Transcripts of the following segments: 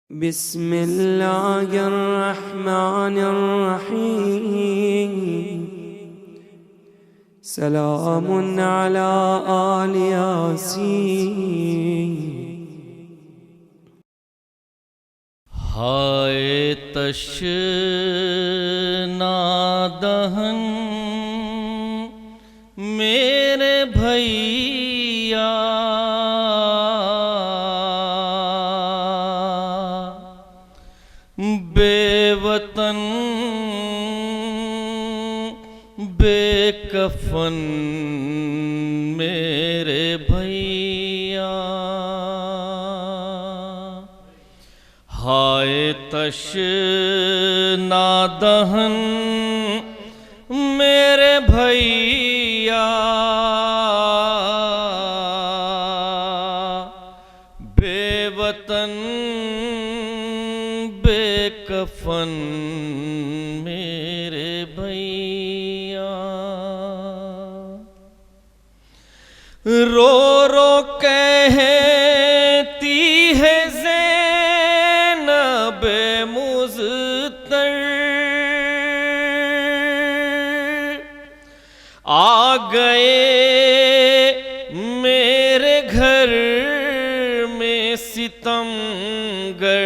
بسم الله الرحمن الرحيم. سلام على آل ياسين. ہائے تشنا دہن میرے بھیا، بے وطن بے کفن میرے بھیا، ہائے تشنا دہن میرے بھیا، بے وطن بے کفن میرے بھیا، رو رو کہتی ہے زینب مضطر، آ گئے میرے گھر میں ستمگر،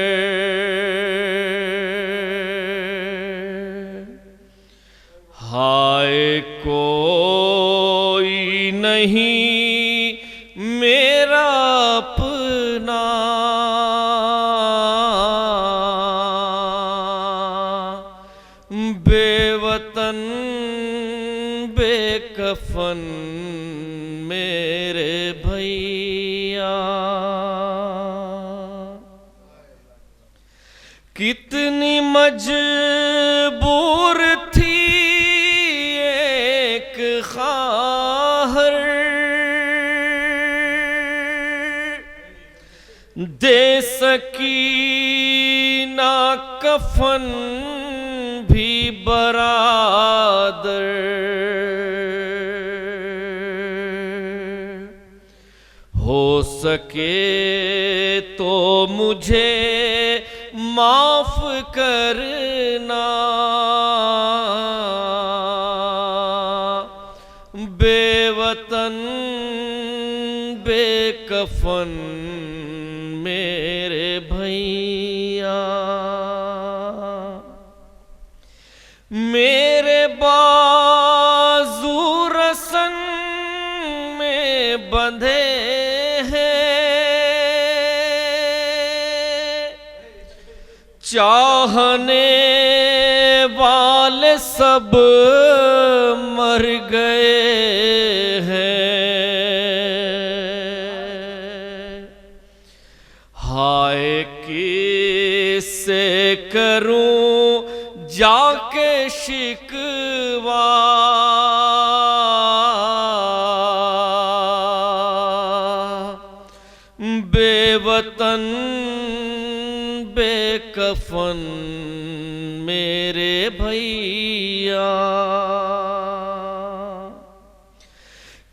ہائے کوئی نہیں میرا اپنا، بے وطن بے کفن میرے بھیا، کتنی مجبور تھی ایک خواہر، دے سکی نہ کفن بھی برادر، ہو سکے تو مجھے معاف کرنا، بے وطن بے کفن میرے بھیا، میرے بازو رسن میں بندھے چاہنے والے سب مر گئے ہیں، ہائے کس سے کروں جا کے شکوہ، بے وطن بے کفن میرے بھیا،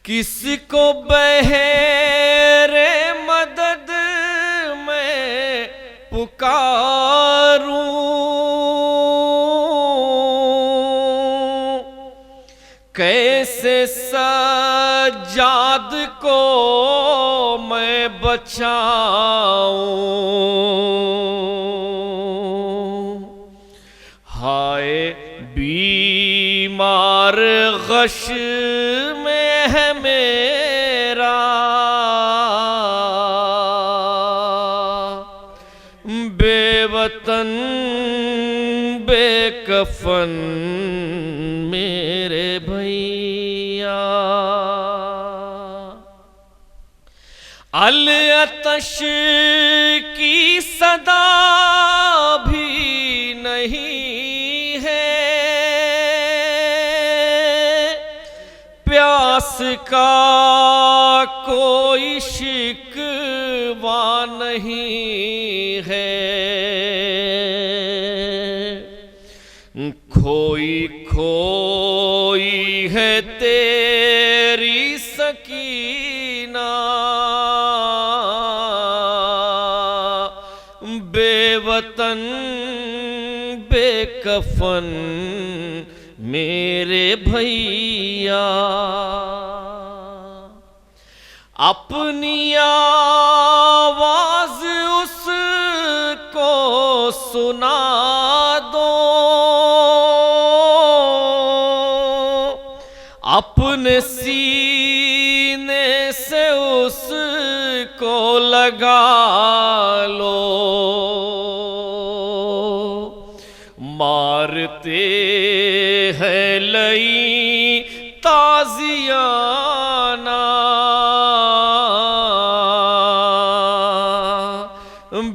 کس کو بہر مدد میں پکاروں، کیسے سجاد کو میں بچاؤں، ہائے بیمار غش میں ہے میرا، بے وطن بے کفن میرے بھیا، العطش کی صدا بھی نہیں ہے، پیاس کا کوئی شکوہ نہیں ہے، کھوئی کھوئی ہے تیری سکینہ، بے وطن بے کفن میرے بھیا، اپنی آواز اس کو سنا دو، اپنے سینے سے اس کو لگا لو، مارتے ہیں لئی تازیانہ،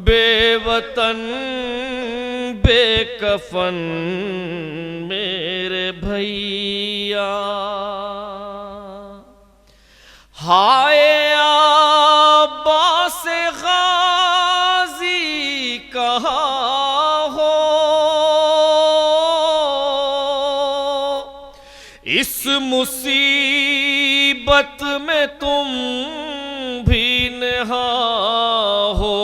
بے وطن بے کفن میرے بھیا، ہائے عباس غازی کہاں ہو، اس مصیبت میں تم بھی نہاں ہو،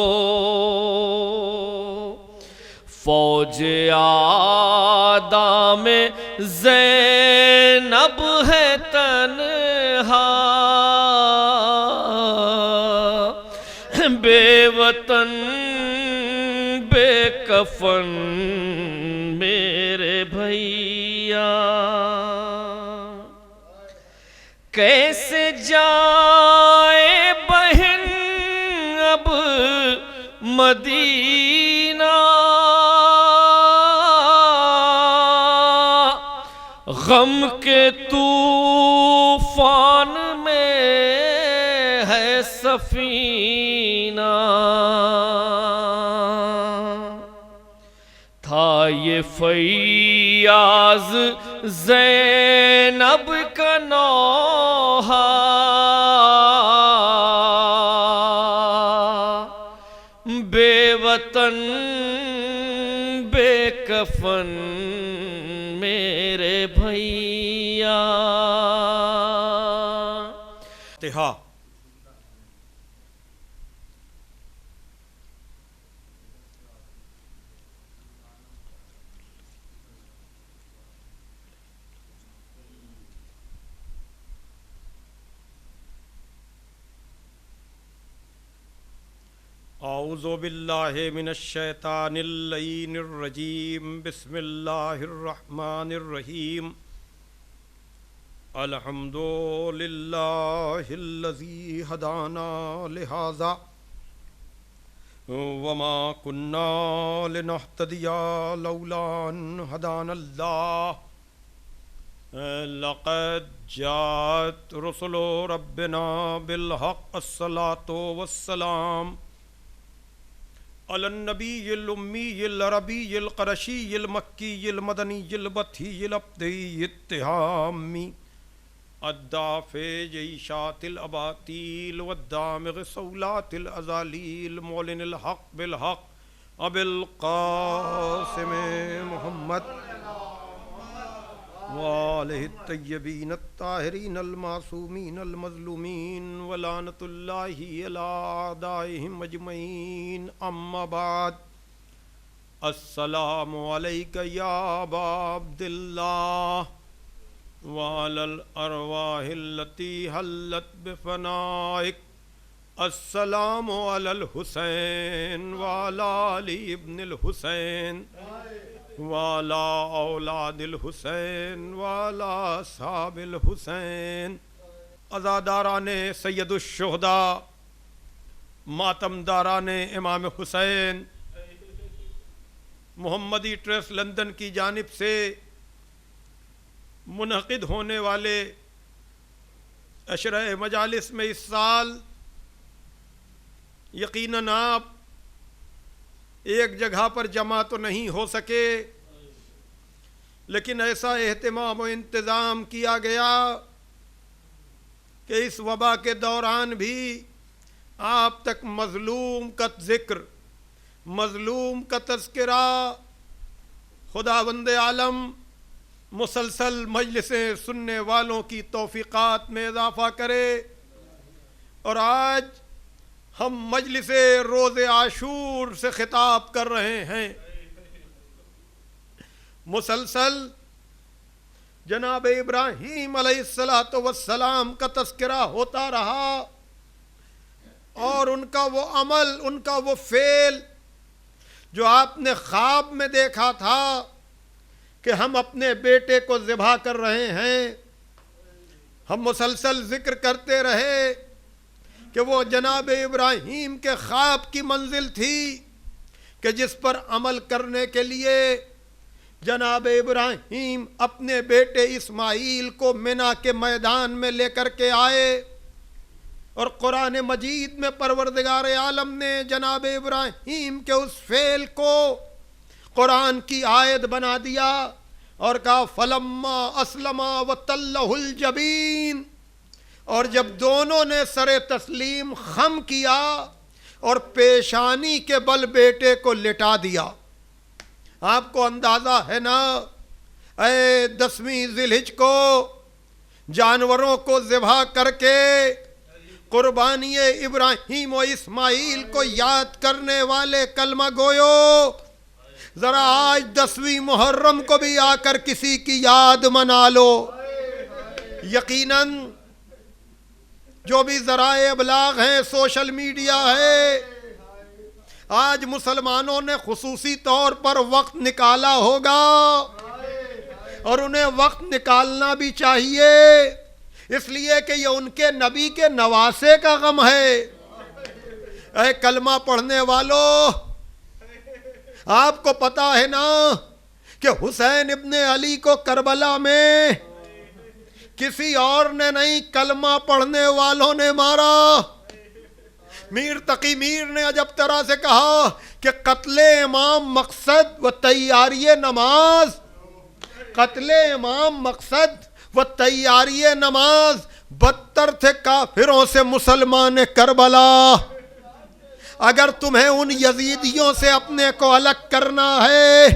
فوج آدھا میں زینب ہے تنہا، بے وطن بے کفن میرے بھیا، کیسے جائے بہن اب مدینہ، غم کے طوفان میں ہے سفینہ، تھا یہ فیاض زینب کا نوحہ، بے وطن بے کفن میرے بھیا، تہا اعوذ باللہ من الشیطان اللعین الرجیم، بسم اللہ الرحمن الرحیم، الحمد للہ الذی ہدانا لہذا وما کننا لنہتدی لولا ان ہدانا اللہ، لقد جاءت رسل ربنا بالحق، الصلاة والسلام علی النبی الامی العربی القرشی المکی المدنی البطحی الابدی التہامی الدافع جیشات الاباطیل والدامغ صولات الازالیل، مولن الحق بالحق ابی القاسم محمد وآلہ الطیبین الطاہرین المعصومین المظلومین، ولعنۃ اللہ علی اعدائہم اجمعین، اما بعد، السلام علیک یا ابا عبداللہ وعلی الارواح التی حلت بفنائک، السلام علی الحسین وعلی علی ابن الحسین وعلی اولاد الحسین وعلی اصحاب الحسین، عزاداران سید الشہداء، ماتمداران امام حسین، محمدی ٹرسٹ لندن کی جانب سے منعقد ہونے والے عشرہ مجالس میں اس سال یقیناً آپ ایک جگہ پر جمع تو نہیں ہو سکے، لیکن ایسا اہتمام و انتظام کیا گیا کہ اس وبا کے دوران بھی آپ تک مظلوم کا ذکر، مظلوم کا تذکرہ، خداوند عالم مسلسل مجلسیں سننے والوں کی توفیقات میں اضافہ کرے، اور آج ہم مجلس روز عاشور سے خطاب کر رہے ہیں. مسلسل جناب ابراہیم علیہ السلام کا تذکرہ ہوتا رہا اور ان کا وہ عمل، ان کا وہ فعل جو آپ نے خواب میں دیکھا تھا کہ ہم اپنے بیٹے کو ذبح کر رہے ہیں. ہم مسلسل ذکر کرتے رہے کہ وہ جناب ابراہیم کے خواب کی منزل تھی کہ جس پر عمل کرنے کے لیے جناب ابراہیم اپنے بیٹے اسماعیل کو منا کے میدان میں لے کر کے آئے. اور قرآن مجید میں پروردگار عالم نے جناب ابراہیم کے اس فعل کو قرآن کی آیت بنا دیا اور کہا فلما اسلما وتلہ الجبین. اور جب دونوں نے سر تسلیم خم کیا اور پیشانی کے بل بیٹے کو لٹا دیا. آپ کو اندازہ ہے نا، اے 10ویں ذی الحجہ کو جانوروں کو ذبح کر کے قربانی ابراہیم و اسماعیل کو یاد کرنے والے کلمہ گویو، ذرا آج 10ویں محرم کو بھی آ کر کسی کی یاد منا لو. یقیناً جو بھی ذرائع ابلاغ ہیں، سوشل میڈیا ہے، آج مسلمانوں نے خصوصی طور پر وقت نکالا ہوگا اور انہیں وقت نکالنا بھی چاہیے، اس لیے کہ یہ ان کے نبی کے نواسے کا غم ہے. اے کلمہ پڑھنے والو، آپ کو پتا ہے نا کہ حسین ابن علی کو کربلا میں کسی اور نے نہیں، کلمہ پڑھنے والوں نے مارا. میر تقی میر نے عجب طرح سے کہا کہ قتل امام مقصد و تیاری نماز، قتل امام مقصد و تیاری نماز بدتر تھے کافروں سے مسلمان کربلا. اگر تمہیں ان یزیدیوں سے اپنے کو الگ کرنا ہے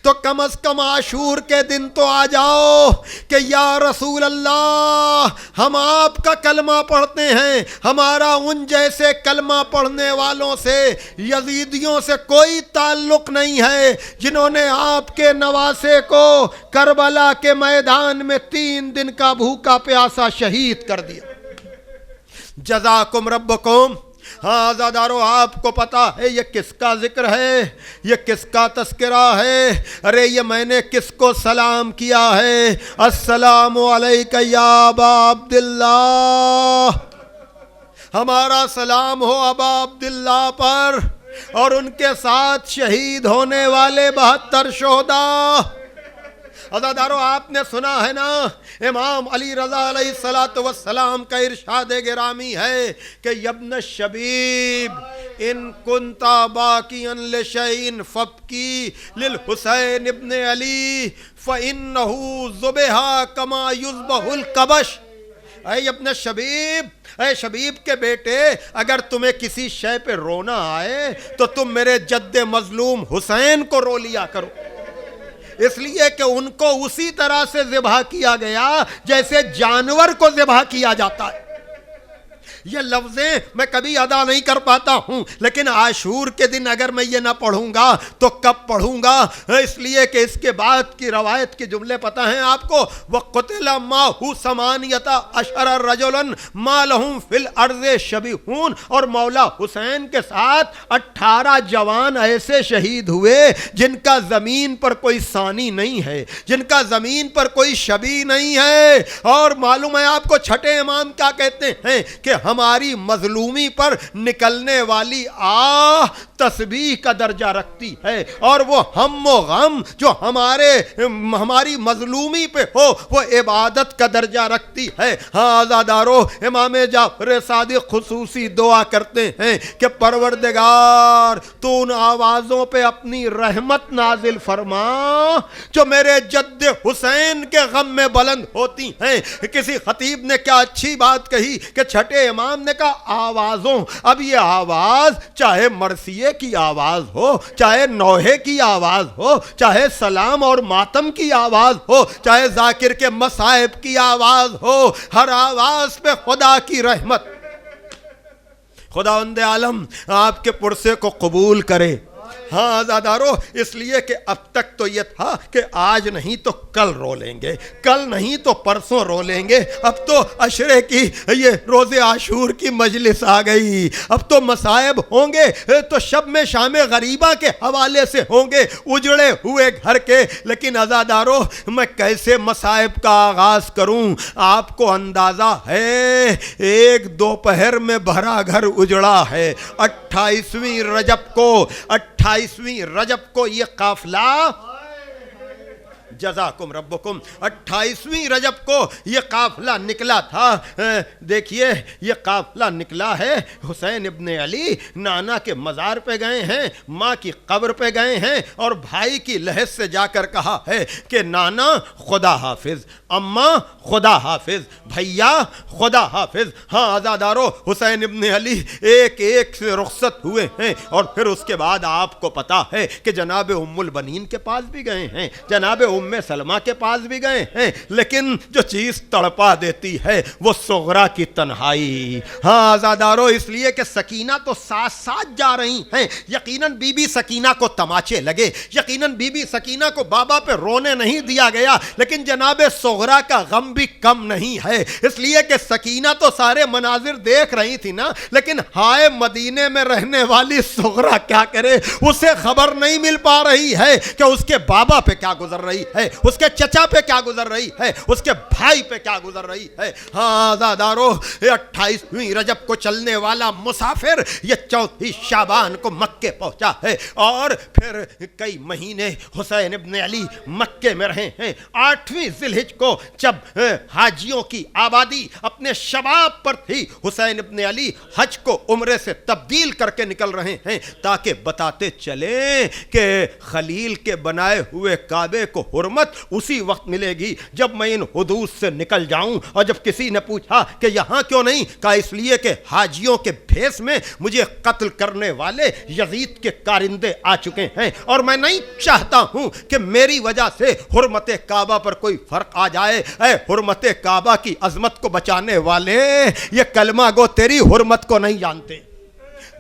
تو کم از کم عاشور کے دن تو آ جاؤ کہ یا رسول اللہ، ہم آپ کا کلمہ پڑھتے ہیں، ہمارا ان جیسے کلمہ پڑھنے والوں سے، یزیدیوں سے کوئی تعلق نہیں ہے جنہوں نے آپ کے نواسے کو کربلا کے میدان میں 3 دن کا بھوکا پیاسا شہید کر دیا. جزاکم ربکم. ہاں عزادارو، آپ کو پتا ہے یہ کس کا ذکر ہے، یہ کس کا تذکرہ ہے؟ ارے یہ میں نے کس کو سلام کیا ہے؟ السلام علیکہ یا ابا عبداللہ. ہمارا سلام ہو ابا عبداللہ پر اور ان کے ساتھ شہید ہونے والے 72 شہداء. عزادارو، آپ نے سنا ہے نا امام علی رضا علیہ السلام کا ارشاد گرامی ہے کہ یبن الشبیب ان کنتا باقیا لشیء فابکی للحسین ابن علی فانہ ذبح کما یذبح الکبش. اے ابن شبیب، اے شبیب کے بیٹے، اگر تمہیں کسی شے پہ رونا آئے تو تم میرے جد مظلوم حسین کو رو لیا کرو، اس لیے کہ ان کو اسی طرح سے ذبح کیا گیا جیسے جانور کو ذبح کیا جاتا ہے. یہ لفظیں میں کبھی ادا نہیں کر پاتا ہوں، لیکن عاشور کے دن اگر میں یہ نہ پڑھوں گا تو کب پڑھوں گا؟ اس لیے کہ اس کے بعد کی روایت کے جملے پتہ ہیں آپ کو. وَقُتِلَ مَعَهُ 18 رَجُلًا مَا لَهُمْ فِي الْأَرْضِ شَبِيهٌ. اور مولا حسین کے ساتھ 18 جوان ایسے شہید ہوئے جن کا زمین پر کوئی ثانی نہیں ہے، جن کا زمین پر کوئی شبیہ نہیں ہے. اور معلوم ہے آپ کو چھٹے امام کیا کہتے ہیں کہ ہماری مظلومی پر نکلنے والی آہ تسبیح کا درجہ رکھتی ہے، اور وہ ہم و غم جو ہماری مظلومی پہ ہو وہ عبادت کا درجہ رکھتی ہے. ہاں عزادارو، امام جعفر صادق خصوصی دعا کرتے ہیں کہ پروردگار تو ان آوازوں پہ اپنی رحمت نازل فرما جو میرے جد حسین کے غم میں بلند ہوتی ہیں. کسی خطیب نے کیا اچھی بات کہی کہ چھٹے امام نے کہا آوازوں. اب یہ آواز چاہے مرثیے کی آواز ہو، چاہے نوحے کی آواز ہو، چاہے سلام اور ماتم کی آواز ہو، چاہے ذاکر کے مصائب کی آواز ہو، ہر آواز پہ خدا کی رحمت، خداوند عالم آپ کے پرسے کو قبول کرے۔ ہاں آزادارو، اس لیے کہ اب تک تو یہ تھا کہ آج نہیں تو کل رو لیں گے، کل نہیں تو پرسوں رو لیں گے، اب تو عشرے کی یہ روز عاشور کی مجلس آ گئی، اب تو مصائب ہوں گے تو شب میں شام غریبہ کے حوالے سے ہوں گے، اجڑے ہوئے گھر کے۔ لیکن آزادارو، میں کیسے مصائب کا آغاز کروں؟ آپ کو اندازہ ہے ایک دوپہر میں بھرا گھر اجڑا ہے۔ 28ویں رجب کو یہ قافلہ، جزاکم ربکم، 28ویں رجب کو یہ قافلہ نکلا تھا۔ دیکھیے یہ قافلہ نکلا ہے، حسین ابن علی نانا کے مزار پہ گئے ہیں، ماں کی قبر پہ گئے ہیں، اور بھائی کی لحد سے جا کر کہا ہے کہ نانا خدا حافظ، اماں خدا حافظ، بھیا خدا حافظ۔ ہاں آزادارو، حسین ابن علی ایک ایک سے رخصت ہوئے ہیں، اور پھر اس کے بعد آپ کو پتا ہے کہ جناب ام البنین کے پاس بھی گئے ہیں، جناب ام سلمہ کے پاس بھی گئے ہیں، لیکن جو چیز تڑپا دیتی ہے وہ صغرا کی تنہائی۔ ہاں آزادارو، اس لیے کہ سکینہ تو ساتھ ساتھ جا رہی ہیں، یقیناً بی بی سکینہ کو تماچے لگے، یقیناً بی بی سکینہ کو بابا پہ رونے نہیں دیا گیا، لیکن جناب صغرا کا غم بھی کم نہیں ہے، اس لیے کہ سکینہ تو سارے مناظر دیکھ رہی تھی نا، لیکن ہائے مدینے میں رہنے والی صغرا کیا کرے؟ اسے خبر نہیں مل پا رہی ہے کہ اس کے بابا پہ کیا گزر رہی ہے، اس کے چچا پہ کیا گزر رہی ہے، اس کے بھائی پہ کیا گزر رہی ہے۔ ہاں آزادارو، 28ویں رجب کو چلنے والا مسافر یہ 4 شعبان کو مکے پہنچا ہے، اور پھر کئی مہینے حسین ابن علی مکے میں رہے ہیں۔ 8ویں ذی الحجہ کو جب حاجیوں کی آبادی اپنے شباب پر تھی، حسین ابن علی حج کو عمرے سے تبدیل کر کے نکل رہے ہیں، تاکہ بتاتے چلیں کہ خلیل کے بنائے ہوئے کعبے کو حرمت اسی وقت ملے گی جب میں ان حدود سے نکل جاؤں۔ اور جب کسی نے پوچھا کہ یہاں کیوں نہیں، کہا اس لیے کہ حاجیوں کے بھیس میں مجھے قتل کرنے والے یزید کے کارندے آ چکے ہیں، اور میں نہیں چاہتا ہوں کہ میری وجہ سے حرمت کعبہ پر کوئی فرق آ جائے۔ اے حرمت کعبہ کی عظمت کو بچانے والے، یہ کلمہ گو تیری حرمت کو نہیں جانتے۔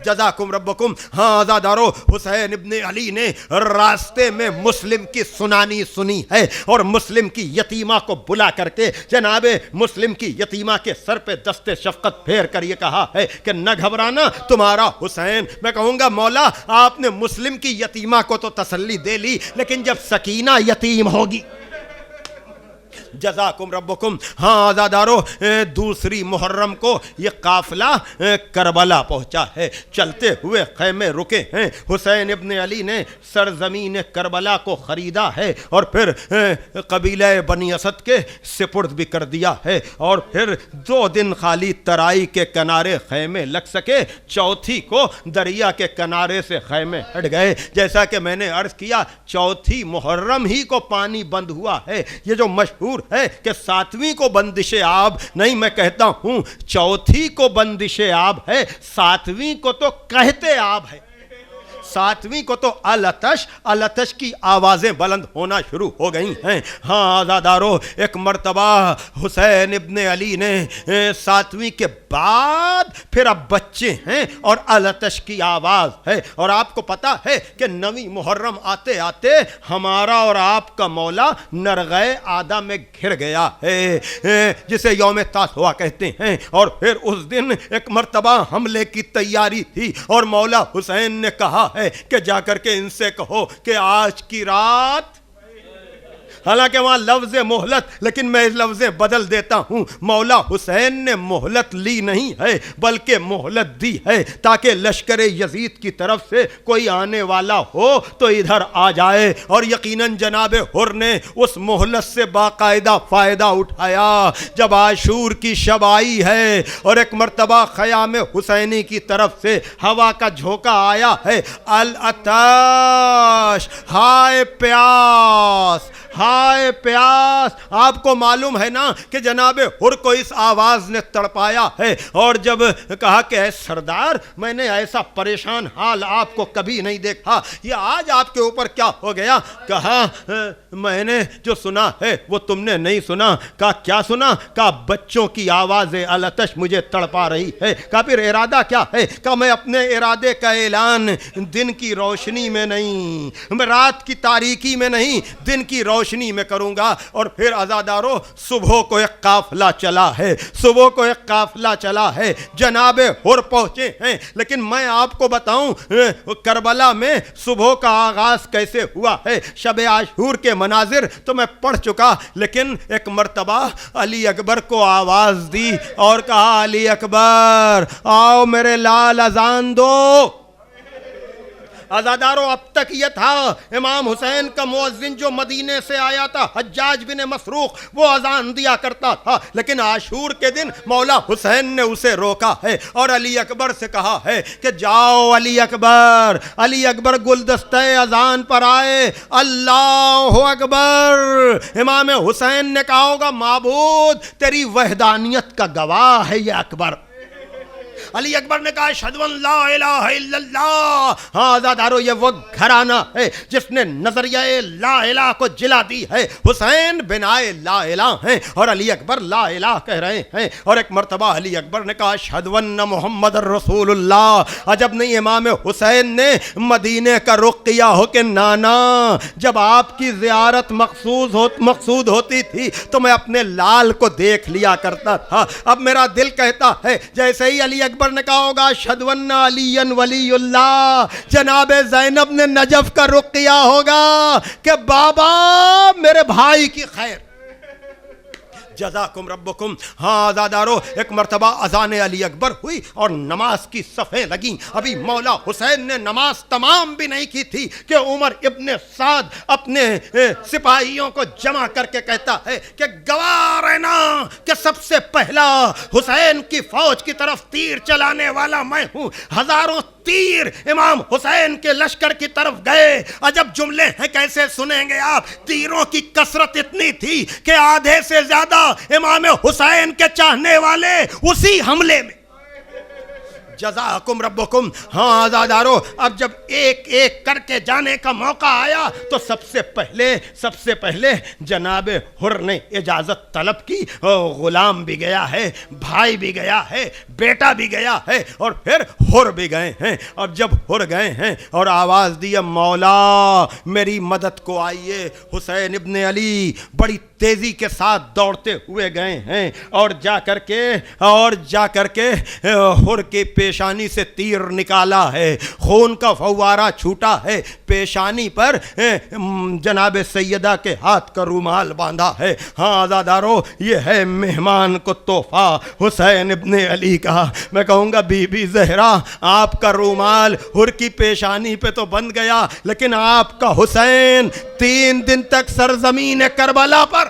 جزاکم ربکم۔ ہاں آزادارو، حسین ابن علی نے راستے میں مسلم کی سنانی سنی ہے، اور مسلم کی یتیمہ کو بلا کر کے جناب مسلم کی یتیمہ کے سر پہ دست شفقت پھیر کر یہ کہا ہے کہ نہ گھبرانا، تمہارا حسین۔ میں کہوں گا مولا، آپ نے مسلم کی یتیمہ کو تو تسلی دے لی، لیکن جب سکینہ یتیم ہوگی، جزاکم ربکم۔ ہاں آزادارو، 2 محرم کو یہ قافلہ کربلا پہنچا ہے، چلتے ہوئے خیمے رکے ہیں۔ حسین ابن علی نے سرزمین کربلا کو خریدا ہے، اور پھر قبیلہ بنی اسد کے سپرد بھی کر دیا ہے، اور پھر 2 دن خالی ترائی کے کنارے خیمے لگ سکے، چوتھی کو دریا کے کنارے سے خیمے ہٹ گئے۔ جیسا کہ میں نے عرض کیا، 4 محرم ہی کو پانی بند ہوا ہے۔ یہ جو مشہور ہے کہ 7ویں کو بندش آب، نہیں، میں کہتا ہوں 4تھی کو بندش آب ہے، 7ویں کو تو کہتے آب ہے۔ 7ویں کو تو الاتش کی آوازیں بلند ہونا شروع ہو گئی ہیں۔ ہاں آزادارو، ایک مرتبہ حسین ابن علی نے 7ویں کے بعد پھر اب بچے ہیں اور الاتش کی آواز ہے، اور آپ کو پتا ہے کہ 9 محرم آتے آتے ہمارا اور آپ کا مولا نرغے آدھا میں گھر گیا ہے، جسے یوم تاسوعہ کہتے ہیں، اور پھر اس دن ایک مرتبہ حملے کی تیاری تھی، اور مولا حسین نے کہا ہے کہ جا کر کے ان سے کہو کہ آج کی رات، حالانکہ وہاں لفظ مہلت، لیکن میں اس لفظ بدل دیتا ہوں، مولا حسین نے مہلت لی نہیں ہے بلکہ مہلت دی ہے، تاکہ لشکر یزید کی طرف سے کوئی آنے والا ہو تو ادھر آ جائے۔ اور یقیناً جناب حر نے اس مہلت سے باقاعدہ فائدہ اٹھایا۔ جب عاشور کی شب آئی ہے اور ایک مرتبہ خیام حسینی کی طرف سے ہوا کا جھونکا آیا ہے، العطش، ہائے پیاس، ہائے پیاس. آپ کو معلوم ہے نا کہ جناب حر کو اس آواز نے تڑپایا ہے, اور جب کہا کہ اے سردار میں نے ایسا پریشان حال آپ کو کبھی نہیں دیکھا, یہ آج آپ کے اوپر کیا ہو گیا؟ کہا میں نے جو سنا ہے وہ تم نے نہیں سنا. کہا کیا سنا؟ کہا بچوں کی آواز الاتش مجھے تڑپا رہی ہے. کہا پھر ارادہ کیا ہے؟ کہا میں اپنے ارادے کا اعلان دن کی روشنی میں نہیں, میں رات کی تاریکی میں نہیں, دن کی روشنی میں کروں گا. اور پھر عزادارو صبح کو ایک قافلہ چلا ہے, صبح کو ایک قافلہ چلا ہے, جناب حر پہنچے ہیں. لیکن میں آپ کو بتاؤں کربلا میں صبح کا آغاز کیسے ہوا ہے. شب عاشور کے مناظر تو میں پڑھ چکا, لیکن ایک مرتبہ علی اکبر کو آواز دی اور کہا علی اکبر آؤ میرے لال اذان دو. عزادارو اب تک یہ تھا امام حسین کا مؤذن جو مدینے سے آیا تھا حجاج بن مسروق, وہ اذان دیا کرتا تھا, لیکن عاشور کے دن مولا حسین نے اسے روکا ہے اور علی اکبر سے کہا ہے کہ جاؤ علی اکبر. علی اکبر گلدستہ اذان پر آئے, اللہ اکبر. امام حسین نے کہا ہوگا معبود تیری وحدانیت کا گواہ ہے یہ اکبر. علی اکبر نے کہا اشہد ان لا الہ الا اللہ. ہاں عزادارو یہ وہ گھرانہ ہے جس نے نظریہ لا الہ کو جلا دی ہے. حسین بنائے لا الہ ہیں اور علی اکبر لا الہ کہہ رہے ہیں. اور ایک مرتبہ علی اکبر نے کہا اشہد ان محمد رسول اللہ. عجب نہیں امام حسین نے مدینے کا رخ کیا ہو کہ نانا جب آپ کی زیارت مقصود ہوتی تھی تو میں اپنے لال کو دیکھ لیا کرتا تھا. اب میرا دل کہتا ہے جیسے ہی علی اکبر نے کہا ہوگا اشہد ان علی ولی اللہ, جناب زینب نے نجف کا رخ کیا ہوگا کہ بابا میرے بھائی کی خیر. جزاکم ربکم. ہاں عزادارو ایک مرتبہ اذان علی اکبر ہوئی اور نماز کی صفیں لگیں. ابھی مولا حسین نے نماز تمام بھی نہیں کی تھی کہ عمر ابن سعد اپنے سپاہیوں کو جمع کر کے کہتا ہے کہ گواہ رہنا کہ سب سے پہلا حسین کی فوج کی طرف تیر چلانے والا میں ہوں. ہزاروں تیر امام حسین کے لشکر کی طرف گئے. عجب جملے ہیں کیسے سنیں گے آپ. تیروں کی کثرت اتنی تھی کہ آدھے سے زیادہ امام حسین کے چاہنے والے اسی حملے میں. جزاکم ربکم. ہاں عزادارو اب جب ایک ایک کر کے جانے کا موقع آیا تو سب سے پہلے جناب حر نے اجازت طلب کی. غلام بھی گیا ہے, بھائی بھی گیا ہے, بیٹا بھی گیا ہے, اور پھر حر بھی گئے ہیں. اور جب حر گئے ہیں اور آواز دی مولا میری مدد کو آئیے, حسین ابن علی بڑی تیزی کے ساتھ دوڑتے ہوئے گئے ہیں اور جا کر کے حر کے پیشانی سے تیر نکالا ہے. خون کا فوارہ چھوٹا ہے. پیشانی پر جناب سیدہ کے ہاتھ کا رومال باندھا ہے. ہاں عزادارو یہ ہے مہمان کو تحفہ حسین ابن علی کا. میں کہوں گا بی بی زہرا آپ کا رومال حر کی پیشانی پہ تو بند گیا, لیکن آپ کا حسین 3 دن تک سرزمین کربلا پر.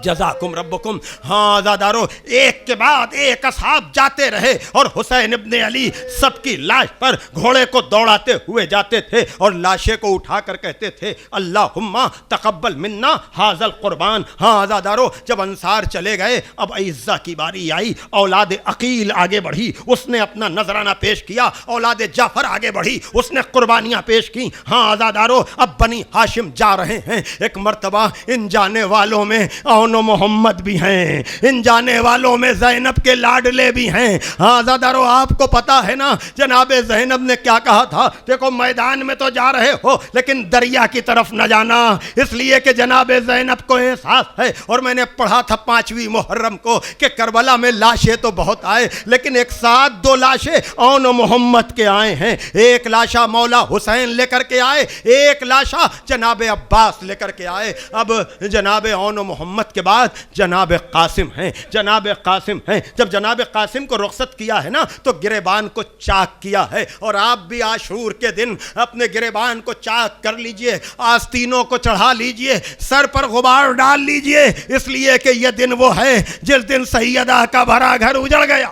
جزاکم ربکم. ہاں عزادارو ایک کے بعد ایک اصحاب جاتے رہے اور حسین ابن علی سب کی لاش پر گھوڑے کو دوڑاتے ہوئے جاتے تھے اور لاشیں کو اٹھا کر کہتے تھے اللہم تقبل منا ھذا القربان. ہاں عزادارو جب انصار چلے گئے اب عزہ کی باری آئی. اولاد عقیل آگے بڑھی, اس نے اپنا نذرانہ پیش کیا. اولاد جعفر آگے بڑھی, اس نے قربانیاں پیش کی. ہاں عزادارو اب بنی ہاشم جا رہے ہیں. ایک مرتبہ ان جانے والوں میں اون و محمد بھی ہیں, ان جانے والوں میں زینب کے لاڈلے بھی ہیں. ہاں عزادارو آپ کو پتا ہے نا جناب زینب نے کیا کہا تھا, دیکھو میدان میں تو جا رہے ہو لیکن دریا کی طرف نہ جانا, اس لیے کہ جناب زینب کو احساس ہے. اور میں نے پڑھا تھا 5ویں محرم کو کہ کربلا میں لاشیں تو بہت آئے لیکن ایک ساتھ 2 لاشیں اون و محمد کے آئے ہیں. ایک لاشا مولا حسین لے کر کے آئے, ایک لاشا جناب عباس لے کر کے آئے. اب جناب اون و محمد کے بعد جناب قاسم ہیں. جب جناب قاسم کو رخصت کیا ہے نا تو گریبان کو چاک کیا ہے. اور آپ بھی عاشور کے دن اپنے گریبان کو چاک کر لیجئے, آستینوں کو چڑھا لیجئے, سر پر غبار ڈال لیجئے, اس لیے کہ یہ دن وہ ہے جس دن سیدہ کا بھرا گھر اجڑ گیا.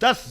10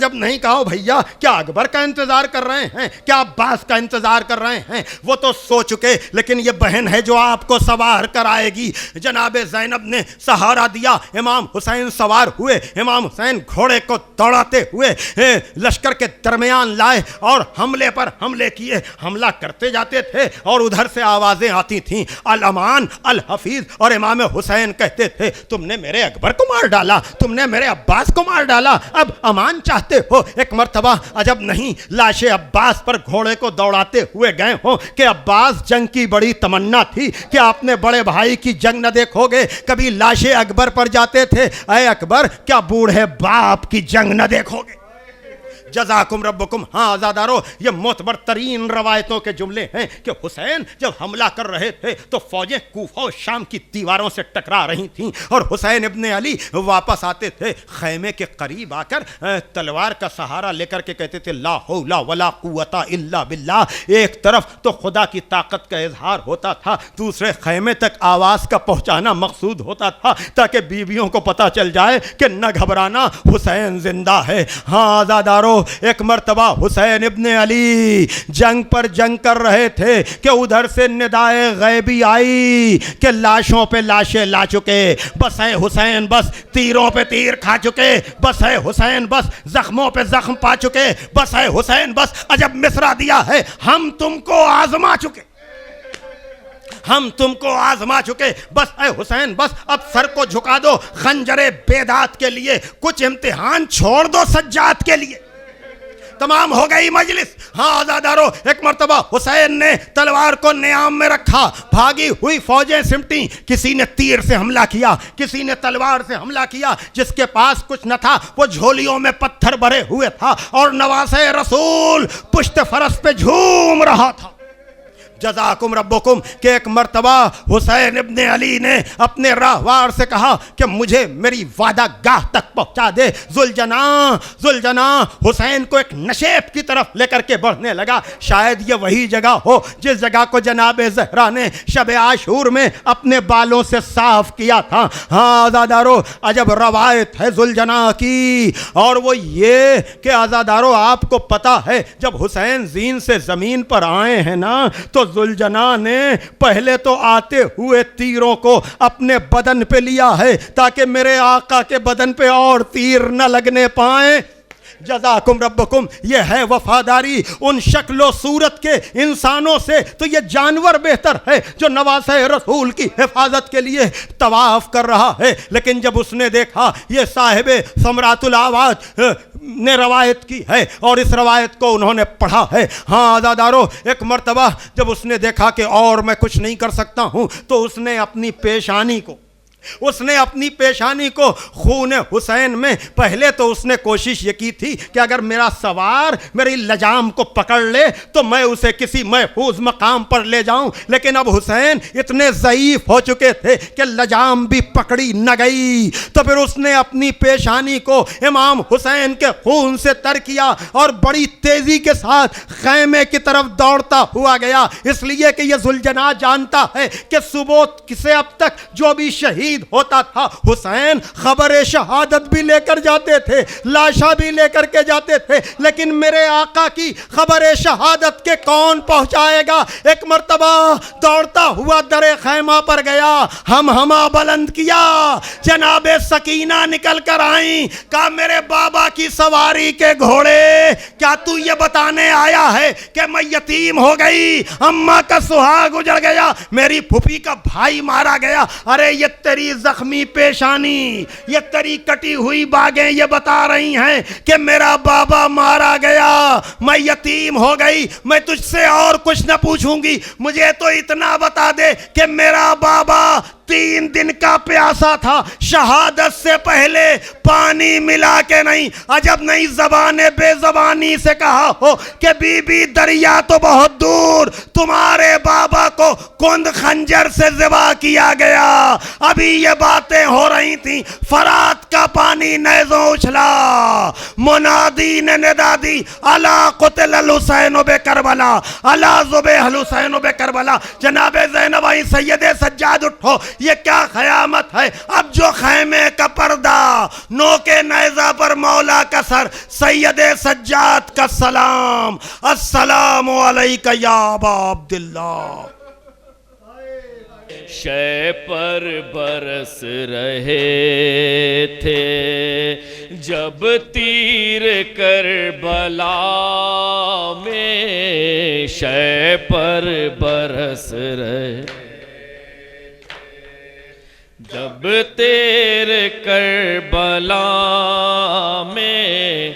جب نہیں کہا بھیا کیا اکبر کا انتظار کر رہے ہیں, کیا عباس کا انتظار کر رہے ہیں, وہ تو سو چکے, لیکن یہ بہن ہے جو آپ کو سوار کرائے گی. جناب زینب نے سہارا دیا, امام حسین سوار ہوئے, امام حسین گھوڑے کو دوڑاتے ہوئے لشکر کے درمیان لائے اور حملے پر حملے کیے. حملہ کرتے جاتے تھے اور ادھر سے آوازیں آتی تھیں الامان الحفیظ, اور امام حسین کہتے تھے تم نے میرے اکبر کو مار ڈالا, تم نے میرے عباس کو مار ڈالا, اب امان چاہتے ہو. ایک مرتبہ عجب نہیں لاش عباس پر گھوڑے کو دوڑاتے ہوئے گئے ہوں کہ عباس جنگ کی بڑی تمنا تھی کہ اپنے بڑے بھائی کی جنگ نہ دیکھو گے, کبھی لاش اکبر پر جاتے تھے, اے اکبر کیا بوڑھے باپ کی جنگ نہ دیکھو گے. جزاکم ربکم. ہاں آزادارو, یہ معتبر ترین روایتوں کے جملے ہیں کہ حسین جب حملہ کر رہے تھے تو فوجیں کوفہ و شام کی دیواروں سے ٹکرا رہی تھیں اور حسین ابن علی واپس آتے تھے, خیمے کے قریب آ کر تلوار کا سہارا لے کر کے کہتے تھے لا حول ولا قوت الا باللہ. ایک طرف تو خدا کی طاقت کا اظہار ہوتا تھا, دوسرے خیمے تک آواز کا پہنچانا مقصود ہوتا تھا تاکہ بیویوں کو پتہ چل جائے کہ نہ گھبرانا, حسین زندہ ہے. ہاں آزادارو, ایک مرتبہ حسین ابن علی جنگ پر جنگ کر رہے تھے کہ ادھر سے ندائے غیبی آئی کہ لاشوں پہ لاشیں لا چکے, بس ہے حسین بس تیروں پہ تیر کھا چکے, بس ہے حسین بس زخموں پہ زخم پا چکے, بس ہے حسین بس عجب مصرع دیا ہے ہم تم کو آزما چکے, ہم تم کو آزما چکے, بس اے حسین بس اب سر کو جھکا دو خنجر بیداد کے لیے, کچھ امتحان چھوڑ دو سجاد کے لیے. تمام ہو گئی مجلس. ہاں آزادارو, ایک مرتبہ حسین نے تلوار کو نیام میں رکھا, بھاگی ہوئی فوجیں سمٹیں, کسی نے تیر سے حملہ کیا, کسی نے تلوار سے حملہ کیا, جس کے پاس کچھ نہ تھا وہ جھولیوں میں پتھر بھرے ہوئے تھا اور نواسے رسول پشت فرس پہ جھوم رہا تھا. جزاکم ربکم کہ ایک مرتبہ حسین ابن علی نے اپنے راہوار سے کہا کہ مجھے میری وعدہ گاہ تک پہنچا دے. ذوالجناح حسین کو ایک نشیب کی طرف لے کر کے بڑھنے لگا. شاید یہ وہی جگہ ہو جس جگہ کو جناب زہرا نے شب عاشور میں اپنے بالوں سے صاف کیا تھا. ہاں آزادارو, عجب روایت ہے ذوالجناح کی, اور وہ یہ کہ آزادارو آپ کو پتہ ہے جب حسین زین سے زمین پر آئے ہیں نا تو ذوالجناح نے پہلے تو آتے ہوئے تیروں کو اپنے بدن پہ لیا ہے تاکہ میرے آقا کے بدن پہ اور تیر نہ لگنے پائیں. جزاکم ربکم, یہ ہے وفاداری ان شکل و صورت کے انسانوں سے. تو یہ جانور بہتر ہے جو نواسے رسول کی حفاظت کے لیے طواف کر رہا ہے. لیکن جب اس نے دیکھا یہ صاحب ثمرات الاواد نے روایت کی ہے اور اس روایت کو انہوں نے پڑھا ہے. ہاں آزادارو, ایک مرتبہ جب اس نے دیکھا کہ اور میں کچھ نہیں کر سکتا ہوں تو اس نے اپنی پیشانی کو خون حسین میں, پہلے تو اس نے کوشش یہ کی تھی کہ اگر میرا سوار میری لجام کو پکڑ لے تو میں اسے کسی محفوظ مقام پر لے جاؤں, لیکن اب حسین اتنے ضعیف ہو چکے تھے کہ لجام بھی پکڑی نہ گئی. تو پھر اس نے اپنی پیشانی کو امام حسین کے خون سے تر کیا اور بڑی تیزی کے ساتھ خیمے کی طرف دوڑتا ہوا گیا, اس لیے کہ یہ ذوالجناح جانتا ہے کہ صبح سے اب تک جو بھی شہید ہوتا تھا حسین خبر شہادت بھی لے کر جاتے تھے, لاشا بھی لے کر کے جاتے تھے, لیکن میرے آقا کی خبر شہادت کے کون پہنچائے گا. ایک مرتبہ دوڑتا ہوا در خیمہ پر گیا, ہمہ بلند کیا, جناب سکینہ نکل کر آئیں, کہا میرے بابا کی سواری کے گھوڑے کیا تو یہ بتانے آیا ہے کہ میں یتیم ہو گئی, اماں کا سہاگ اجڑ گیا, میری پھوپھی کا بھائی مارا گیا, ارے یہ تیری زخمی پیشانی, یہ تیری کٹی ہوئی باگیں یہ بتا رہی ہیں کہ میرا بابا مارا گیا, میں یتیم ہو گئی, میں تجھ سے اور کچھ نہ پوچھوں گی, مجھے تو اتنا بتا دے کہ میرا بابا 3 دن کا پیاسا تھا, شہادت سے پہلے پانی ملا کے نہیں. عجب نہیں زبان بے زبانی سے کہا ہو کہ بی بی دریا تو بہت دور, تمہارے بابا کو کند خنجر سے ذبح کیا گیا. ابھی یہ باتیں ہو رہی تھیں, فرات کا پانی نیزوں اچھلا, منادی نے ندا دی الا قتل الحسین بکربلا, الا ذبح الحسین بکربلا. جناب زینب آئی, سید سجاد اٹھو, یہ کیا قیامت ہے؟ اب جو خیمے کا پردہ، نوکے نیزہ پر مولا کا سر، سید سجاد کا سلام، السلام علیکہ یا ابا عبداللہ۔ شے پر برس رہے تھے جب تیر کربلا میں، شے پر برس رہے جب تیر کربلا میں،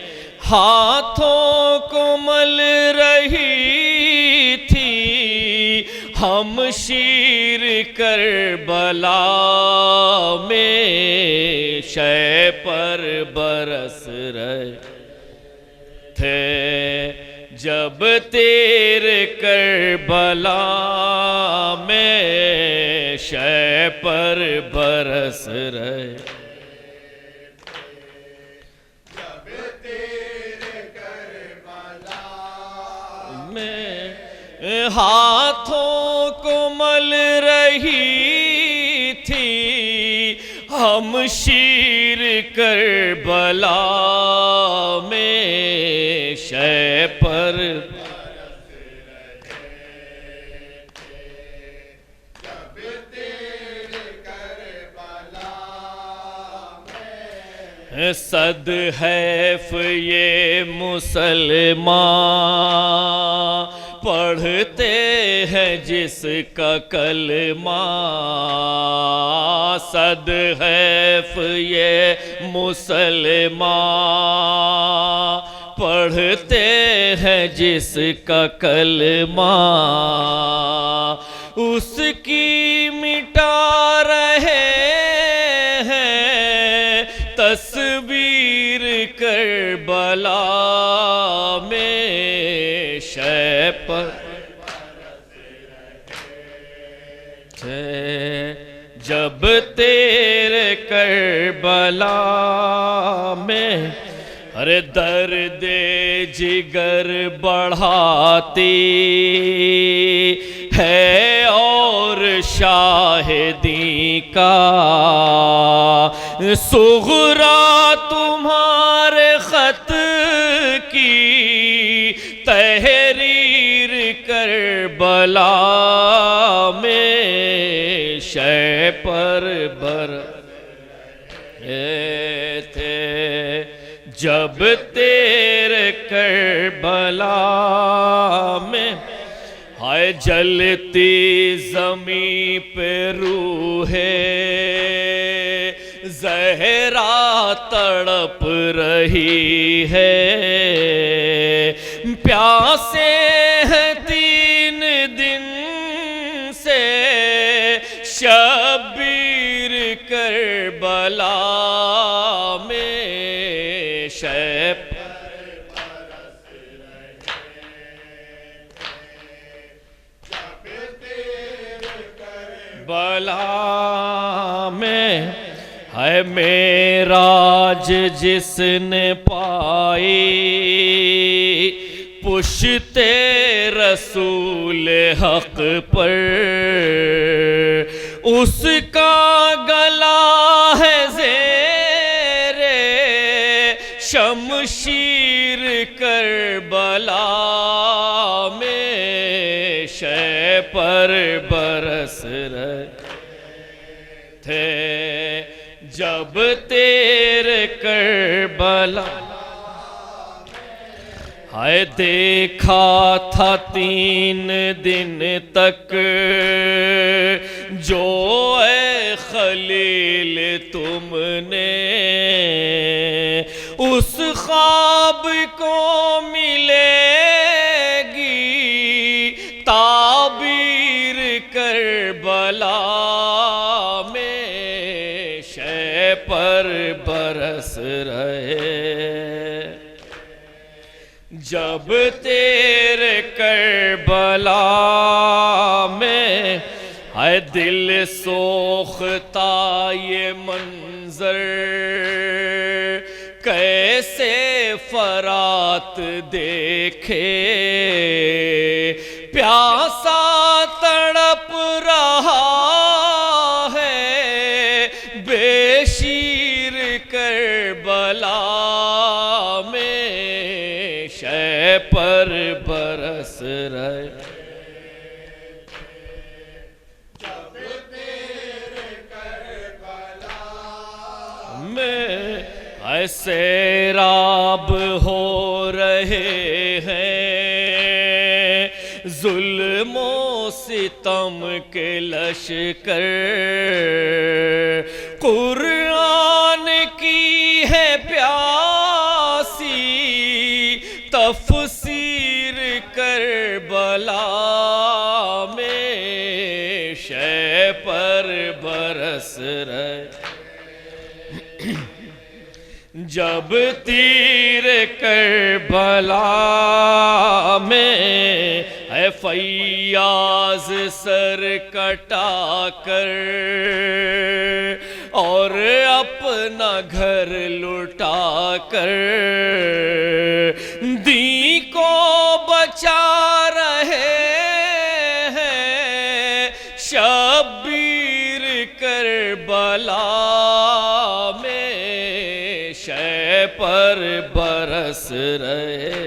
ہاتھوں کو مل رہی تھی ہم شیر کربلا میں، شے پر برس رہے تھے جب تیر کربلا میں، شے پر برس رہے میں، ہاتھوں کو مل رہی تھی ہم شیر کربلا میں، شے پر صد حیف یہ مسلمان پڑھتے ہیں جس کا کلمہ، صد حیف یہ مسلمان پڑھتے ہیں جس کا کلمہ، اس کی مٹا رہے تصویر کربلا میں، شے پر جب تیرے کربلا میں، ارے درد جگر بڑھاتی ہے اور شاہدی کا صغرا تمہارے خط کی تحریر کربلا میں، شے پر برس تھے جب تیرے کربلا میں، ہائے جلتی زمین پہ روح زہرا تڑپ رہی ہے، پیاسے ہیں 3 دن سے شبیر کربلا میں، شے کربلا میں، ہے معراج جس نے پائی پشت رسول حق پر، اس کا گلا ہے زیر شمشیر کربلا میں، شے پر برس رہے تھے جب تیرے کربلا، ہائے دیکھا تھا 3 دن تک جو اے خلیل تم نے، اس خواب کو ملے گی تعبیر کربلا میں، شے پر برس رہے جب تیرے کربلا میں، ہے دل سوختا یہ منظر کیسے فرات دیکھے، پیاسا تڑپ رہا ہے شے پر برس رہے میں سیراب ہو رہے ہیں ظلم و ستم کے لشکر قرآن کی ہے پیاسی تفسیر کربلا میں شے پر برس رہے جب تیر کربلا میں ہے فیاض سر کٹا کر اور اپنا گھر لٹا کر دین کو بچا رہے ہیں شبیر کربلا شے پر برس رہے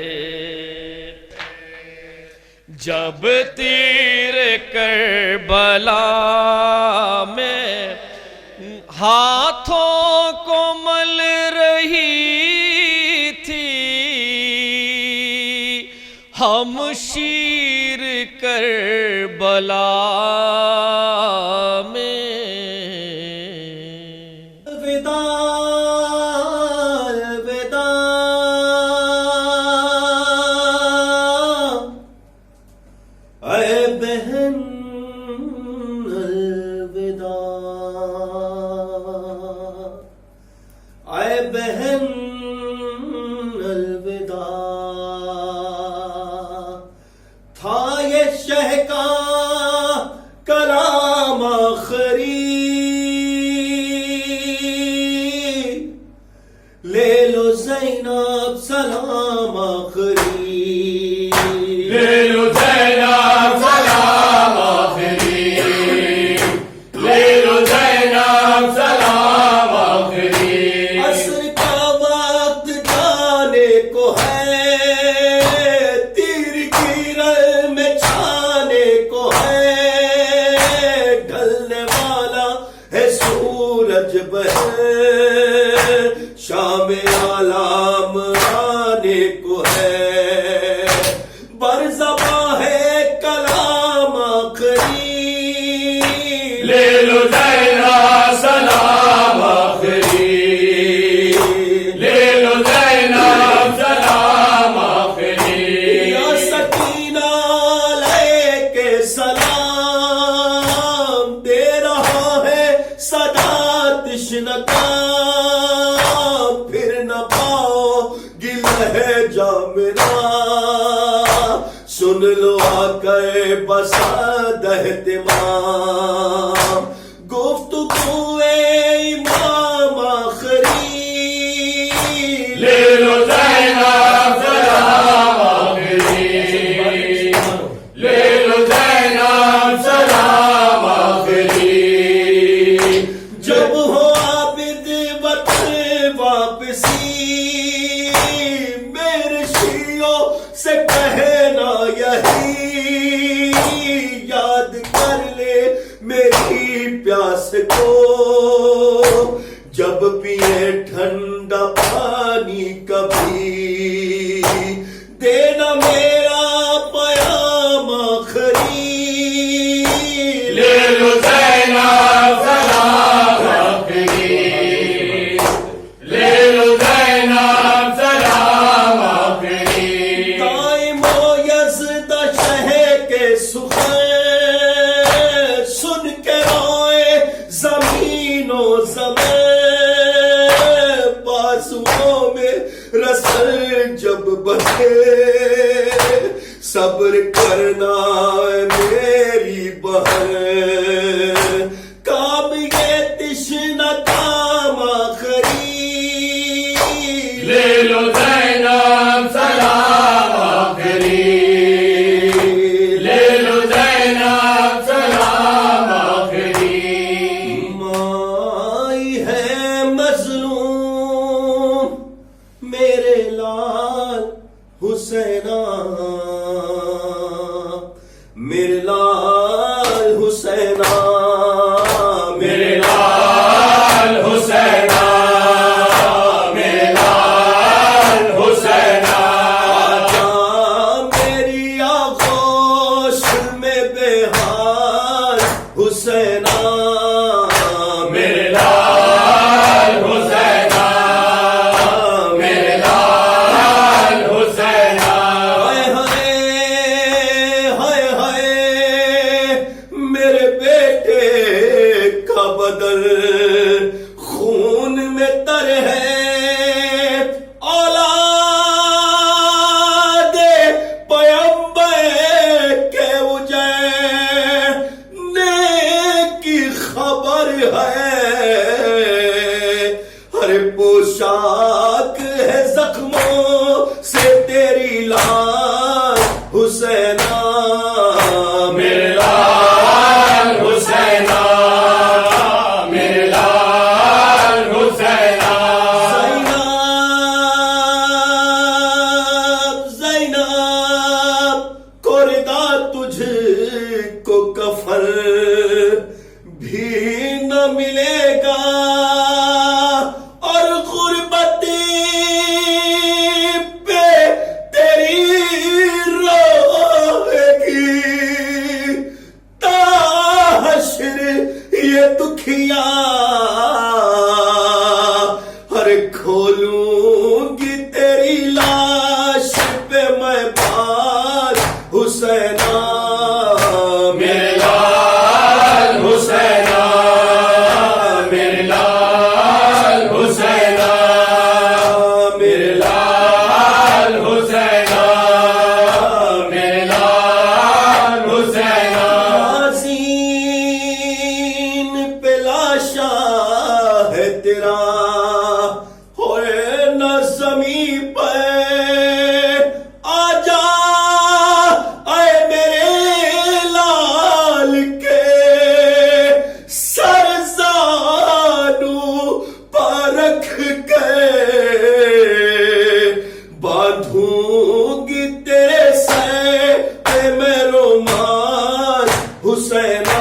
جب تیر کربلا میں ہاتھوں کو مل رہی تھی ہم شیر کربلا میں زینب سلام آخری لے لو زینب سلام آخری لے لو زینب سلام آخری عصر کا وقت جانے کو ہے تیر کی رل میں چھانے کو ہے ڈھلنے والا ہے سورج بہر شام عالم آنے کو ہے برزباں ہے کلام آخری لے لو زینب سلام آخری لے لو زینب سلام آخری یا سکینہ لے کے سلام دے رہا ہے صدا تشنتا سن لو آقائے بساد اہتمام گفتگو امام آخری لے لو زینب سلام آخری لے لو زینب سلام آخری جب ہو عابد وطن واپسی میرے شیعوں سے کہنا یہی یاد کر لے میری پیاس کو جب پیے ٹھنڈا پانی کبھی دینا میرا پیام آخری لے لو زینب سلام آخری لے لو زینب سلام آخری قائم و یزدہ شہ کے سخن سن کے روئے زمین و زمین بازوؤں میں رسل جب بندھے صبر کرنا میری بہن کام یہ تشنہ کام آخری لے لو زینب سلام آخری لے لو زینب سلام آخری مائی ہے مظلوم میرے لال حسینہ بدل خون میں تر ہے اولاد پیمبر کے اجڑنے کی خبر ہے ہر پوشاک ہے زخموں سے تیری لاش حسینہ میرے لال حسینہ میرے لال حسینہ زینب کوردہ تجھ کو کفن بھی نہ ملے گا اور غربتی پہ تیری روئے گی تا حشر یہ دکھیا ہر کھولوں گی تیری لاش پہ میں بال حسینہ میرے لال حسینہ میرے لال حسینہ میرے لال حسینہ میرے لال حسینہ حسین پہ لاشا ہے تیرا ہوئے نہ زمین پہ آ جا اے میرے لال کے سر زانو پر رکھ کے باندھوں گی تیرے سر پہ میں رومال حسینہ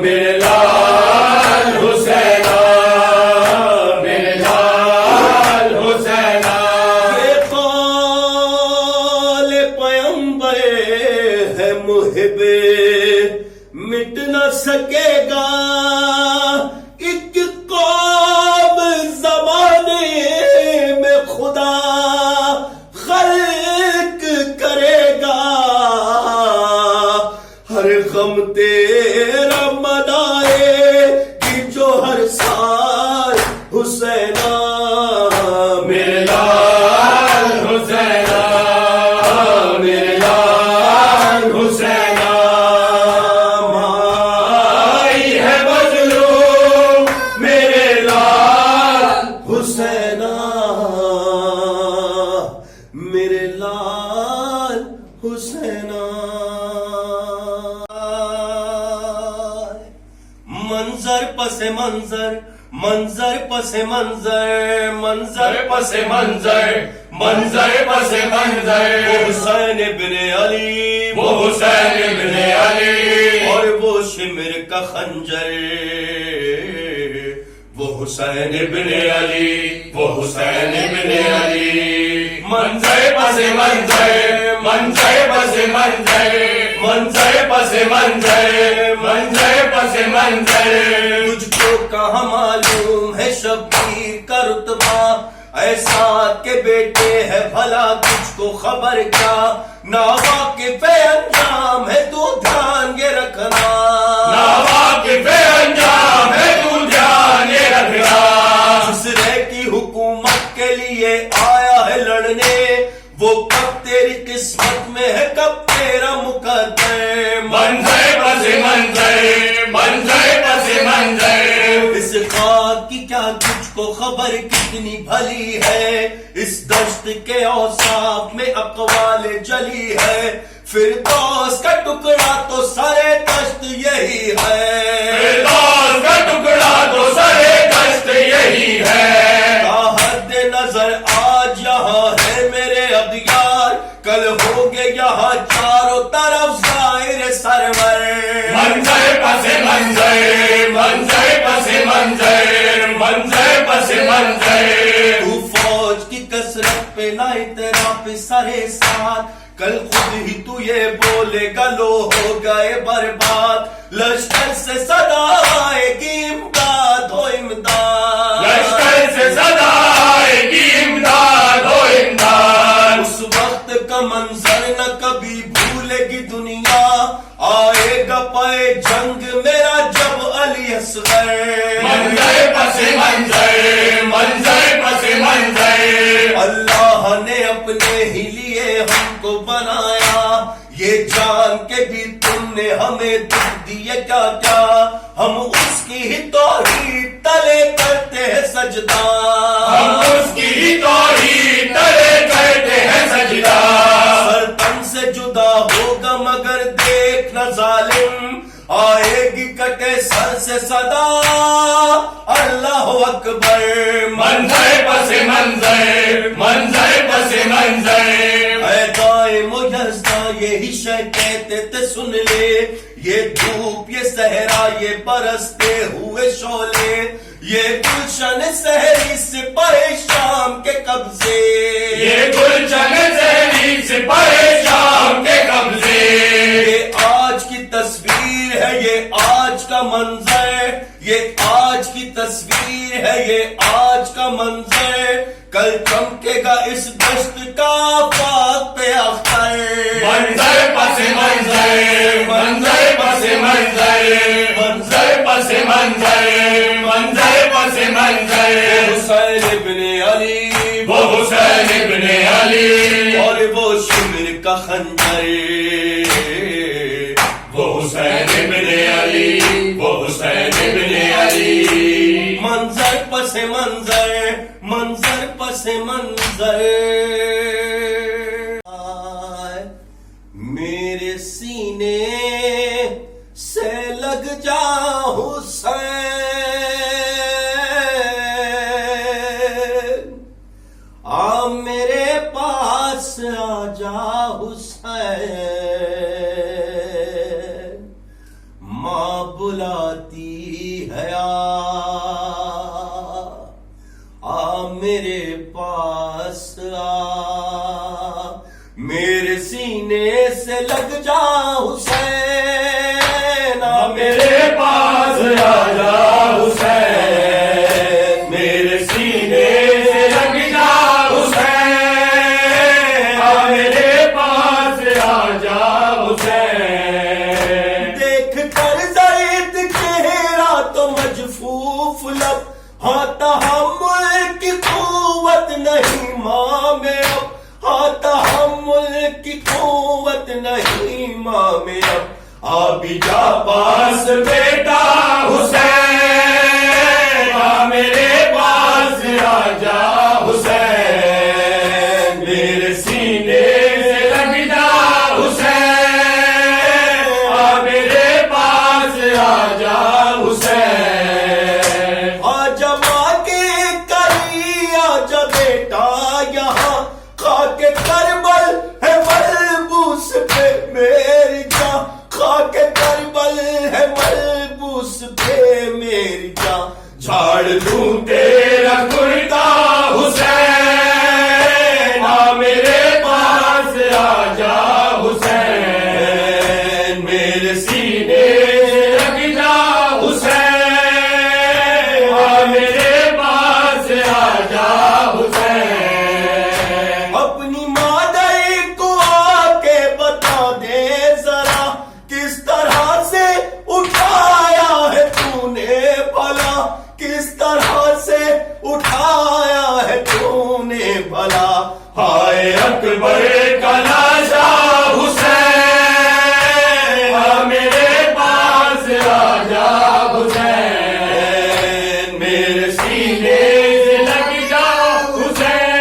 میرے لال حسینہ میرے لال حسینہ یہ قول پیمبر ہے محب مٹ نہ سکے گا ایک قوم زمانے میں خدا خلق کرے گا ہر غم تیرا منائے گی جو ہر سال حسینہ میرے لال حسینہ میرے لال حسینہ مائی ہے مظلوم میرے لال حسینہ میرے لال حسینہ منظر پس منظر منظر پس منظر منظر پس منظر منظر پس منظر وہ حسین ابن علی وہ حسین ابن علی اور وہ شمر کا خنجر وہ حسین ابن علی وہ حسین ابن علی منظر پس منظر منظر پس منظر منظر پس منظر منظر پس منظر تجھ کو کہاں معلوم ہے شبیر کا رتبہ ایسا کے بیٹے ہے بھلا تجھ کو خبر کیا ناواقف انجام ہے تو دھیان یہ رکھنا ناواقف انجام ہے تو دھیان یہ رکھنا دوسرے کی حکومت کے لیے آیا ہے لڑنے وہ کب تیری قسمت میں ہے کب تیرا مقدر منظر پس منظر منظر پس منظر اس خاک کی کیا تجھ کو خبر کتنی بھلی ہے اس دشت کے اوصاف میں اقوال جلی ہے فردوس کا ٹکڑا تو سارے دشت یہی ہے فردوس کا ٹکڑا تو سارے دشت یہی ہے حد نظر آج یہاں ہے میرے اغیار کل ہوگے یہاں چاروں طرف ظاہر سرور منظر پس منظر منظر پس منظر منظر پس منظر تو فوج کی کثرت پہ نہ اعتراف سرے ساتھ کل خود ہی تو یہ بولے گا لو ہو گئے برباد لشکر سے صدا آئے گی امداد ہو امداد لشکر سے صدا آئے گی امداد ہو امداد اس وقت کا منظر نہ کبھی بھولے گی دنیا آئے گا پائے جنگ میرا جب علی اصغر منظر پس منظر منظر پس منظر اللہ نے اپنے ہی لیے ہم کو بنایا یہ جان کے بھی تم نے ہمیں دکھ دیے کیا کیا ہم اس کی ہی توحید تلے کرتے ہیں سجدہ ہم اس کی ہی توحید تلے کرتے ہیں سجدہ سر تن سے جدا ہوگا مگر دیکھنا ظالم آئے گی کٹے سر سے صدا اللہ اکبر منظر پس منظر منظر پس منظر اے قائم و یزداں یہی شے کہتے تھے سن لے یہ دھوپ یہ صحرا یہ برستے ہوئے شعلے یہ گلشن سحری سپاہی شام کے قبضے یہ گلشن سحری سپاہی شام کے قبضے یہ آج کی تصویر ہے یہ آج کا منظر یہ آج کی تصویر ہے یہ آج کا منظر کل چمکے گا اس دشت کا آفاق پہ اختر منظر پس منظر منظر پس منظر منظر پس منظر منظر پس منظر حسین ابن علی وہ حسین ابن علی اور وہ شمر کا خنجر وہ حسین ابن علی وہ حسین ابن علی منظر پس منظر منظر پس منظر میرے سینے سے لگ جا حسین آ میرے پاس آ جا حسین ماں بلاتی ہے آ میرے پاس آ میرے سینے سے لگ جا حسین آ میرے پاس آ جا حسین میرے سینے سے لگ جا حسین آ میرے پاس آ جا حسین دیکھ کر زید چہرہ تو مجفوف لب ہاں تحمل کی قوت نہیں ماں میں اب ہاں تحمل کی قوت نہیں ماں میں اب آبی جا پاس بیٹا حسین آ میرے پاس آ جا حسین میرے سینے سے لگ جا حسین آ میرے پاس آ جا حسین آجا ماں کے کری آجا بیٹا یہاں خاک کربل ہے ملبوس پہ میری جاں خاک کربل ہے ملبوس پہ میری جاں جھاڑ دوں تیرا کرتا حسین آ میرے پاس آ جا حسین میرے سینے لگ جا حسین آ میرے پاس آ جا حسین اپنی مادر کو آ کے بتا دے ذرا کس طرح سے اٹھایا ہے تو نے بھلا کس طرح سے اٹھایا ہے تو نے بھلا ہائے اکبر کا لاشا حسین آ میرے پاس آ جا حسین میرے سینے سے لگ جا حسین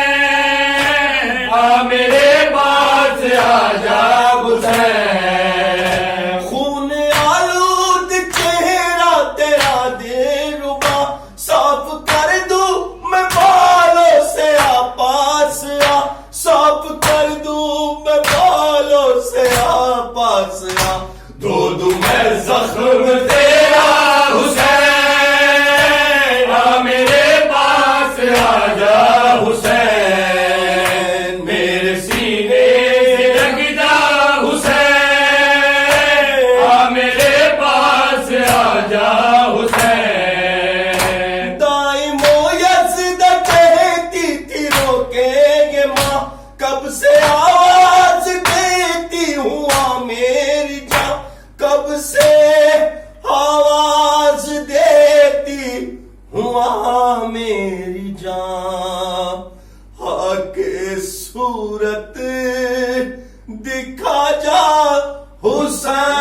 آ میرے پاس آ جا حسین خون آلود چہرہ تیرا دل ربا صاف صورت دکھا جا حسین